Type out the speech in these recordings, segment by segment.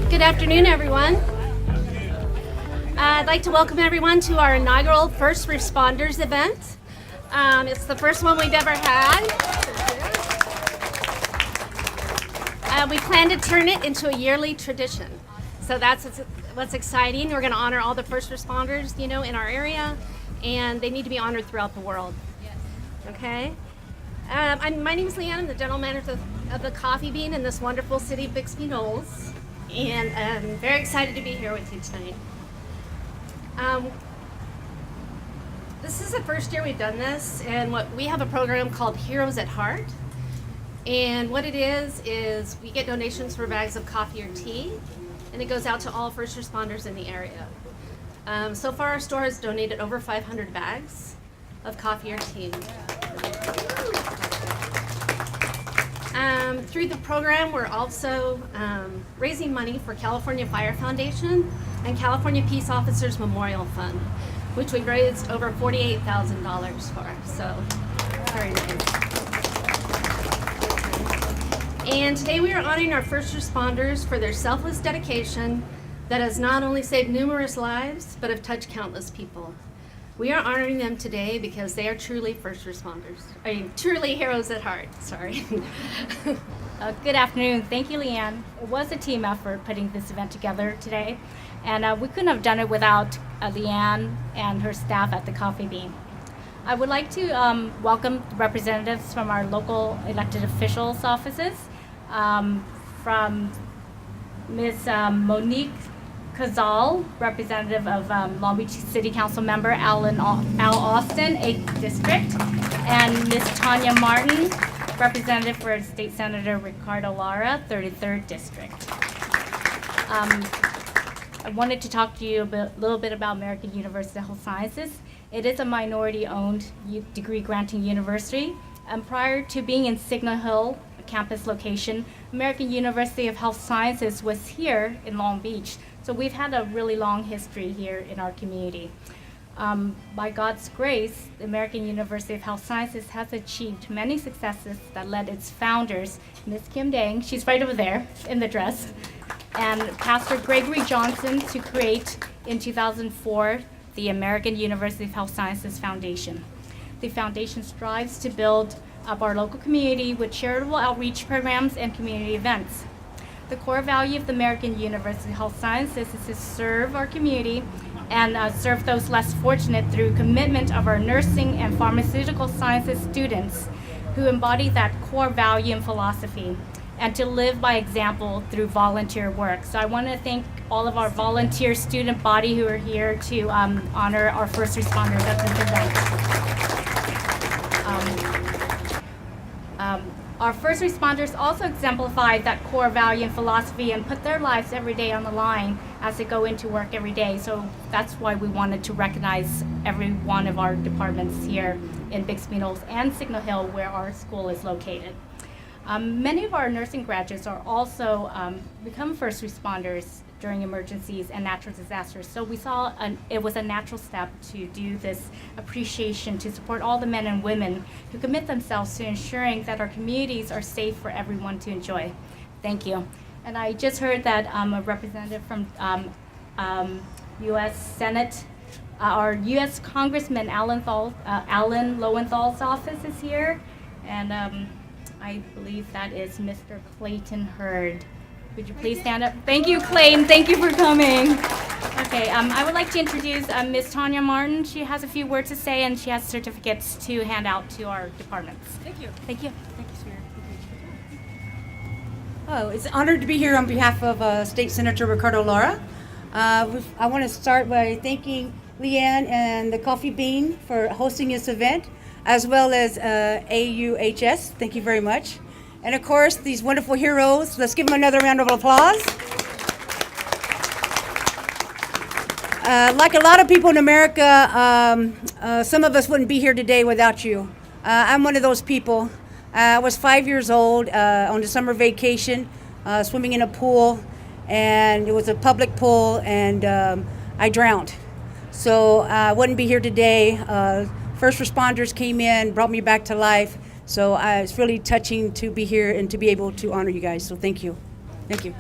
Good afternoon, everyone. I'd like to welcome everyone to our inaugural First Responders event. It's the first one we've ever had. We plan to turn it into a yearly tradition. So that's what's exciting. We're going to honor all the first responders, in our area, and they need to be honored throughout the world. Okay? My name is Leanne. I'm the general manager of the Coffee Bean in this wonderful city of Bixby Knolls, and I'm very excited to be here with you tonight. This is the first year we've done this, and we have a program called Heroes at Heart. And what it is we get donations for bags of coffee or tea, and it goes out to all first responders in the area. So far, our store has donated over 500 bags of coffee or tea. Through the program, we're also raising money for California Fire Foundation and California Peace Officers Memorial Fund, which we've raised over $48,000 for. So, very nice. And today we are honoring our first responders for their selfless dedication that has not only saved numerous lives, but have touched countless people. We are honoring them today because they are truly first responders. Truly heroes at heart, sorry. Good afternoon. Thank you, Leanne. It was a team effort putting this event together today, and we couldn't have done it without Leanne and her staff at the Coffee Bean. I would like to welcome representatives from our local elected officials' offices, from Ms. Monique 𝐀𝐬𝐜𝐬, representative of Long Beach City Council member Al Austin, 8th District, and Ms. Tanya Martin, representative for State Senator Ricardo Lara, 33rd District. I wanted to talk to you a little bit about American University of Health Sciences. It is a minority-owned degree-granting university, and prior to being in Signal Hill campus location, American University of Health Sciences was here in Long Beach. So we've had a really long history here in our community. By God's grace, the American University of Health Sciences has achieved many successes that led its founders, Ms. Kim Dang, she's right over there in the dress, and Pastor Gregory Johnson to create in 2004 the American University of Health Sciences Foundation. The foundation strives to build up our local community with charitable outreach programs and community events. The core value of the American University of Health Sciences is to serve our community and serve those less fortunate through commitment of our nursing and pharmaceutical sciences students who embody that core value and philosophy, and to live by example through volunteer work. So I want to thank all of our volunteer student body who are here to honor our first responders at this event. Our first responders also exemplify that core value and philosophy and put their lives every day on the line as they go into work every day. So that's why we wanted to recognize every one of our departments here in Bixby Knolls and Signal Hill, where our school is located. Many of our nursing graduates are also become first responders during emergencies and natural disasters. So we saw it was a natural step to do this appreciation to support all the men and women who commit themselves to ensuring that our communities are safe for everyone to enjoy. Thank you. And I just heard that a representative from U.S. Senate, our U.S. Congressman Alan Lowenthal's office is here, and I believe that is Mr. Clayton Hurd. Would you please stand up? Thank you, Clayton. Thank you for coming. Okay, I would like to introduce Ms. Tanya Martin. She has a few words to say, and she has certificates to hand out to our departments. Thank you. Thank you. Thank you, sir. Oh, it's an honor to be here on behalf of State Senator Ricardo Lara. I want to start by thanking Leanne and the Coffee Bean for hosting this event, as well as AUHS. Thank you very much. And of course, these wonderful heroes. Let's give them another round of applause. Like a lot of people in America, some of us wouldn't be here today without you. I'm one of those people. I was 5 years old on a summer vacation, swimming in a pool, and it was a public pool, and I drowned. So I wouldn't be here today. First responders came in, brought me back to life. So it's really touching to be here and to be able to honor you guys. So thank you. Thank you.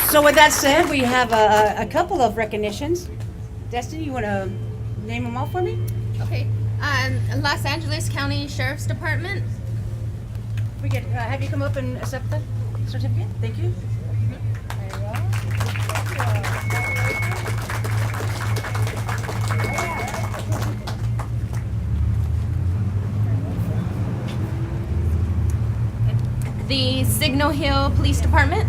So with that said, we have a couple of recognitions. Destiny, you want to name them all for me? Okay. Los Angeles County Sheriff's Department. We get have you come up and accept the certificate? Thank you. There you go. The Signal Hill Police Department.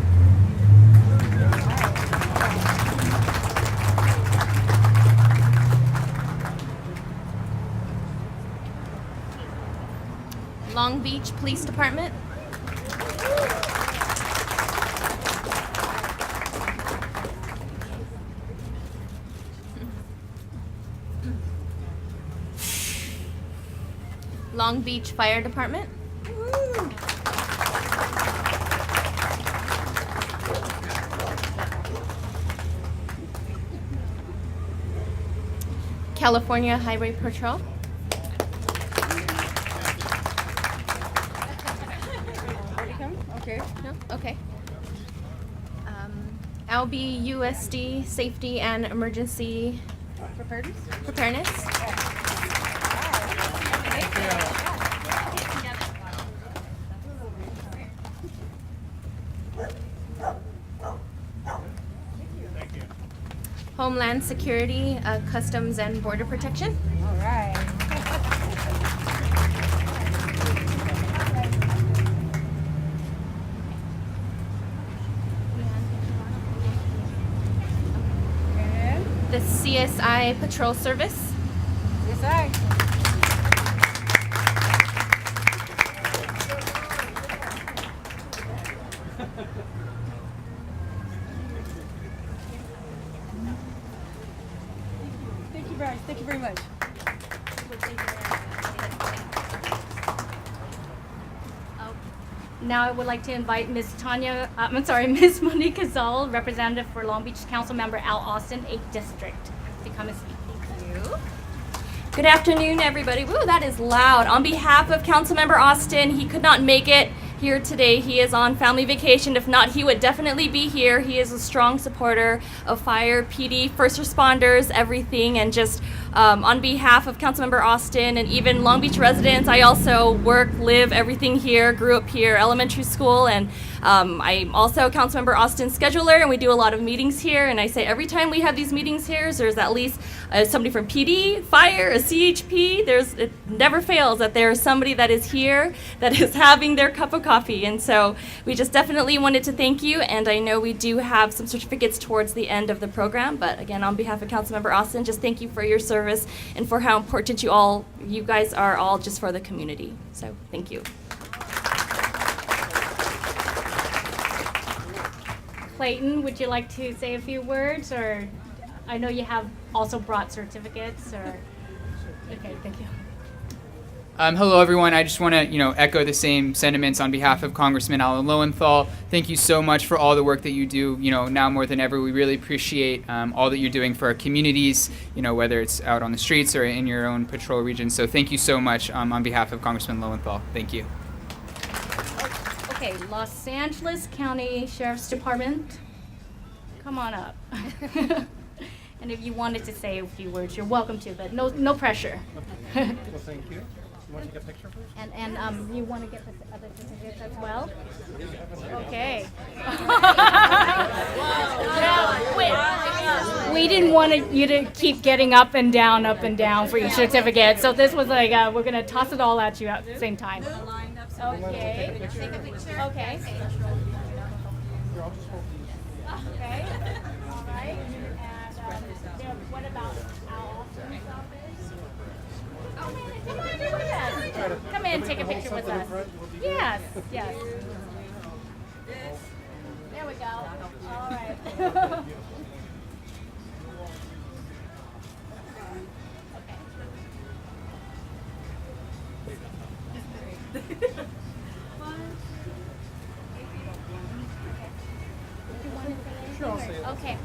Long Beach Police Department. Long Beach Fire Department. California Highway Patrol. Okay. No? Okay. LBUSD Safety and Emergency Preparedness. Homeland Security, Customs and Border Protection. All right. The CSI Patrol Service. Yes, I. Thank you, Bryce. Thank you very much. Now I would like to invite Ms. Ms. Monica Zoll, representative for Long Beach Council Member Al Austin, 8th District, to come and speak. Thank you. Good afternoon, everybody. Woo, that is loud. On behalf of Councilmember Austin, he could not make it here today. He is on family vacation. If not, he would definitely be here. He is a strong supporter of fire, PD, first responders, everything, and just on behalf of Councilmember Austin and even Long Beach residents, I also work, live, everything here, grew up here, elementary school, and I'm also Councilmember Austin's scheduler, and we do a lot of meetings here, and I say every time we have these meetings here, there's at least somebody from PD, fire, a CHP, it never fails that there's somebody that is here that is having their cup of coffee, and so we just definitely wanted to thank you, and I know we do have some certificates towards the end of the program, but again, on behalf of Councilmember Austin, just thank you for your service and for how important you guys are all just for the community. So thank you. Clayton, would you like to say a few words, or I know you have also brought certificates, or okay, thank you. Hello, everyone. I just want to, echo the same sentiments on behalf of Congressman Alan Lowenthal. Thank you so much for all the work that you do. Now more than ever, we really appreciate all that you're doing for our communities. Whether it's out on the streets or in your own patrol region. So thank you so much on behalf of Congressman Lowenthal. Thank you. Okay, Los Angeles County Sheriff's Department, come on up. And if you wanted to say a few words, you're welcome to, but no pressure. Well, thank you. You want to take a picture first? And you want to get the other certificates as well? Okay. We didn't want you to keep getting up and down for your certificate, so this was like, we're going to toss it all at you at the same time. Okay. Take a picture. Okay. Okay. All right. And what about Al Austin's office? Come in, take a picture with us. Yes, yes. There we go. All right. Okay.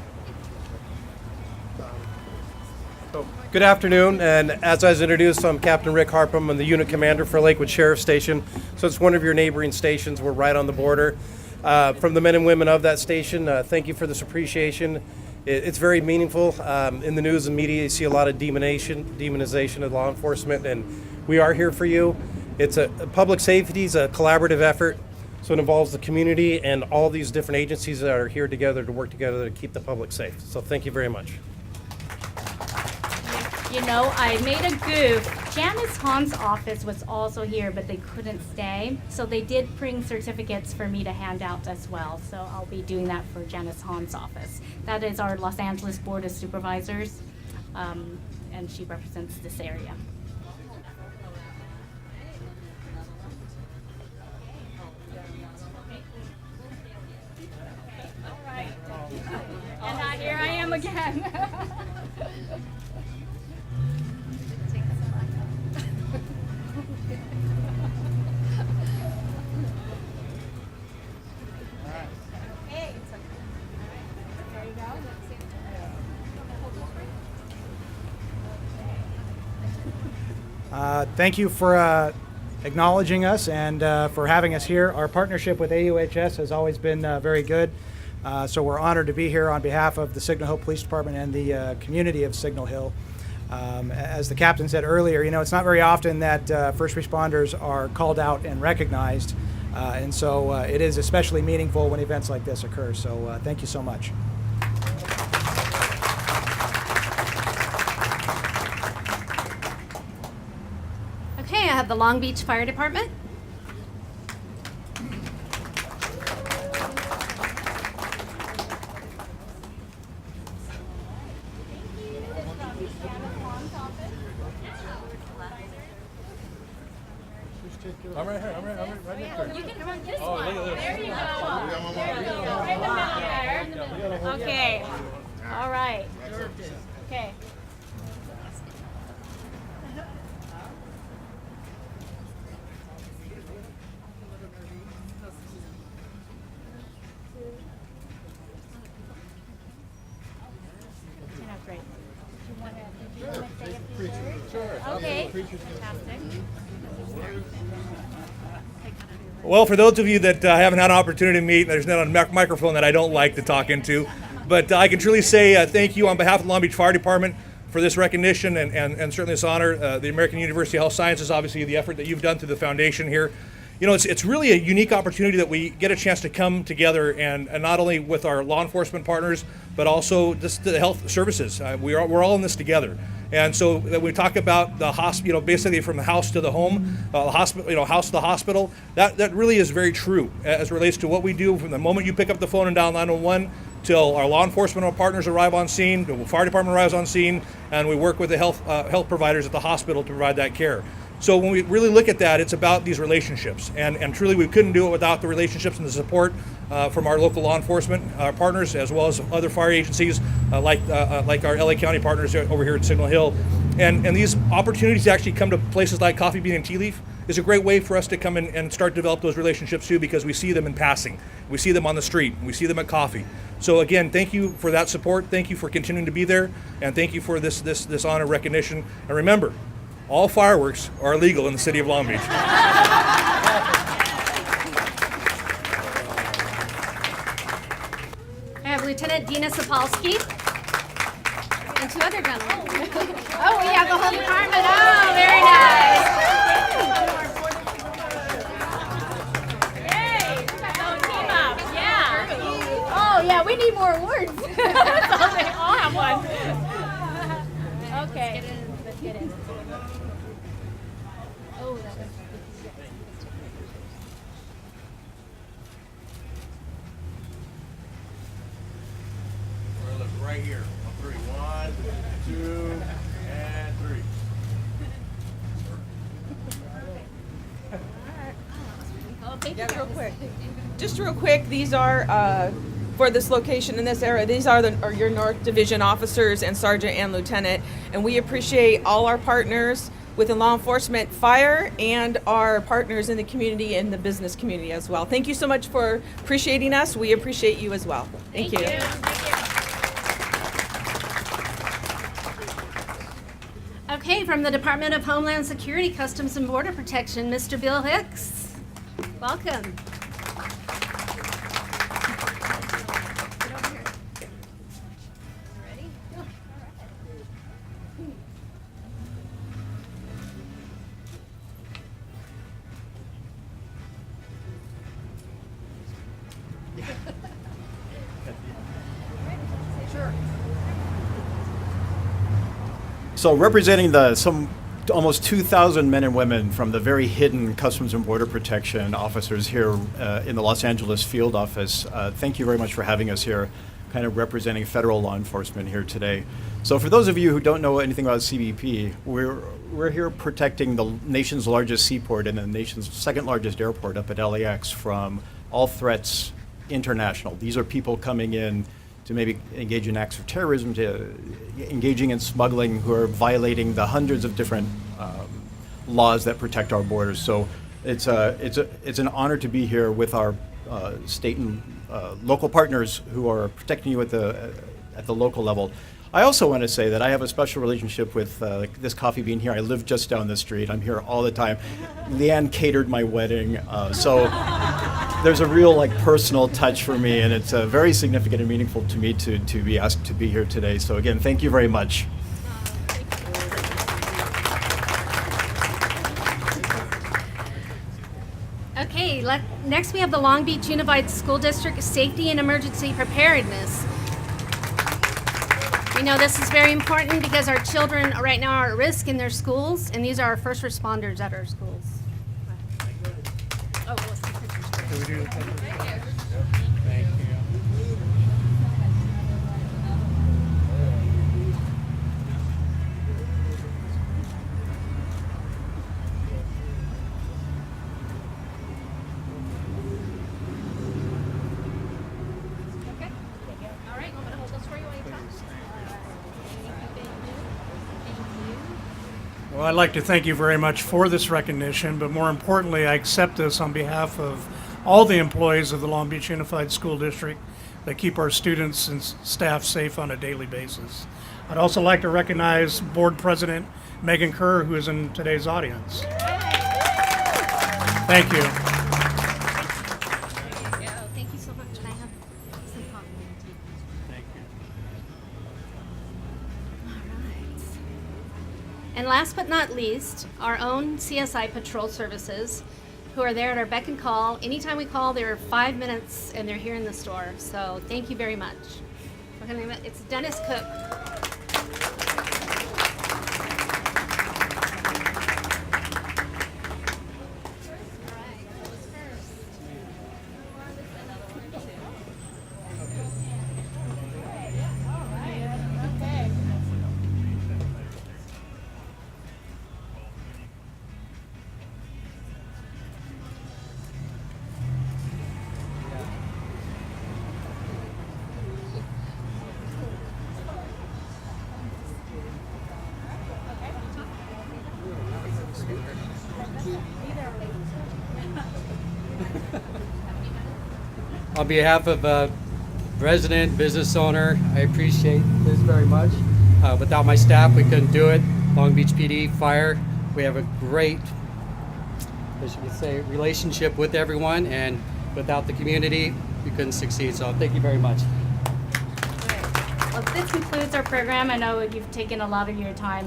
Good afternoon, and as I was introduced, I'm Captain Rick Harpham. I'm the unit commander for Lakewood Sheriff Station, so it's one of your neighboring stations. We're right on the border. from the men and women of that station. Thank you for this appreciation. It's very meaningful. In the news and media, you see a lot of demonization of law enforcement, and we are here for you. It's public safety is a collaborative effort, so it involves the community and all these different agencies that are here together to work together to keep the public safe. So thank you very much. You know, I made a goof. Janice Hahn's office was also here, but they couldn't stay. So they did bring certificates for me to hand out as well. So I'll be doing that for Janice Hahn's office. That is our Los Angeles Board of Supervisors, and she represents this area. All right. And here I am again. Thank you for acknowledging us and for having us here. Our partnership with AUHS has always been very good, so we're honored to be here on behalf of the Signal Hill Police Department and the community of Signal Hill. As the captain said earlier, you know, it's not very often that first responders are called out and recognized, and so it is especially meaningful when events like this occur. So thank you so much. Okay, I have the Long Beach Fire Department. I'm right here. I'm right here. You can run this one. There you go. There you go. Right in the middle there. Okay. All right. Okay. Great. Do you want to say a few words? Sure. Okay. Fantastic. Well, for those of you that haven't had an opportunity to meet, there's not a microphone that I don't like to talk into, but I can truly say thank you on behalf of the Long Beach Fire Department for this recognition and certainly this honor. The American University of Health Sciences, obviously the effort that you've done through the foundation here. You know, it's really a unique opportunity that we get a chance to come together and not only with our law enforcement partners, but also just the health services. We're all in this together. And so when we talk about the hospital, you know, basically from the house to the home, hospital, you know, house to the hospital, that really is very true as it relates to what we do from the moment you pick up the phone and dial 911 till our law enforcement partners arrive on scene, the fire department arrives on scene, and we work with the health providers at the hospital to provide that care. So when we really look at that, it's about these relationships, and truly we couldn't do it without the relationships and the support from our local law enforcement partners, as well as other fire agencies like our LA County partners over here at Signal Hill. And these opportunities to actually come to places like Coffee Bean and Tea Leaf is a great way for us to come in and start to develop those relationships too, because we see them in passing. We see them on the street, we see them at coffee. So again, thank you for that support, thank you for continuing to be there, and thank you for this honor recognition. And remember, all fireworks are illegal in the city of Long Beach. I have Lieutenant Dina Sapolsky and two other gentlemen. Oh, we have the whole department. Oh, very nice. Yay! So team up, yeah. Oh yeah, we need more awards. So they all have one. Okay. Let's get in. Oh, that was Look right here on three. 1, 2, and 3. Yeah, real quick. Just real quick, these are for this location in this area. These are your North Division officers and sergeant and lieutenant, and we appreciate all our partners within law enforcement, fire, and our partners in the community and the business community as well. Thank you so much for appreciating us. We appreciate you as well. Thank you. Okay, from the Department of Homeland Security, Customs and Border Protection, Mr. Bill Hicks. Welcome. So representing some almost 2,000 men and women from the very hidden Customs and Border Protection officers here in the Los Angeles field office, thank you very much for having us here, kind of representing federal law enforcement here today. So for those of you who don't know anything about CBP, we're here protecting the nation's largest seaport and the nation's second largest airport up at LAX from all threats international. These are people coming in to maybe engage in acts of terrorism, to engaging in smuggling, who are violating the hundreds of different laws that protect our borders. So it's an honor to be here with our state and local partners who are protecting you at the local level. I also want to say that I have a special relationship with this coffee bean here. I live just down the street. I'm here all the time. Leanne catered my wedding, so there's a real personal touch for me, and it's very significant and meaningful to me to be asked to be here today. So again, thank you very much. Okay, next we have the Long Beach Unified School District Safety and Emergency Preparedness. We know this is very important because our children right now are at risk in their schools, and these are our first responders at our schools. Oh, let's take pictures. Thank you. Okay. All right, I'm going to hold this for you while you talk. Well, I'd like to thank you very much for this recognition, but more importantly, I accept this on behalf of all the employees of the Long Beach Unified School District that keep our students and staff safe on a daily basis. I'd also like to recognize Board President Megan Kerr, who is in today's audience. Thank you. Thank you so much. I have some coffee. Thank you. And last but not least, our own CSI Patrol services, who are there at our beck and call. Anytime we call, they're 5 minutes and they're here in the store. So thank you very much. We're gonna name it. It's Dennis Cook. On behalf of resident, business owner, I appreciate this very much. Without my staff, we couldn't do it. Long Beach PD, fire, we have a great, as you could say, relationship with everyone, and without the community, we couldn't succeed. So thank you very much. Well, this concludes our program. I know you've taken a lot of your time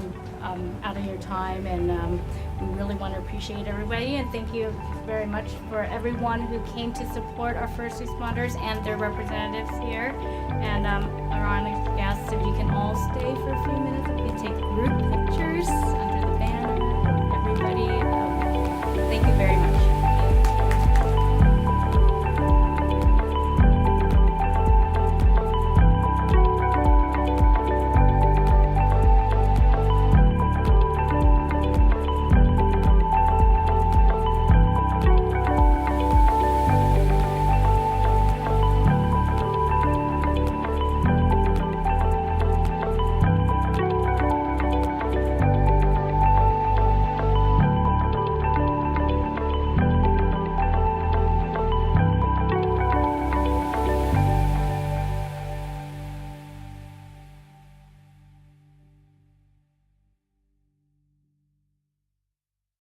out of your time, and we really want to appreciate everybody, and thank you very much for everyone who came to support our first responders and their representatives here. And our honored guests, if you can all stay for a few minutes, we can take group pictures under the banner. Everybody, thank you very much.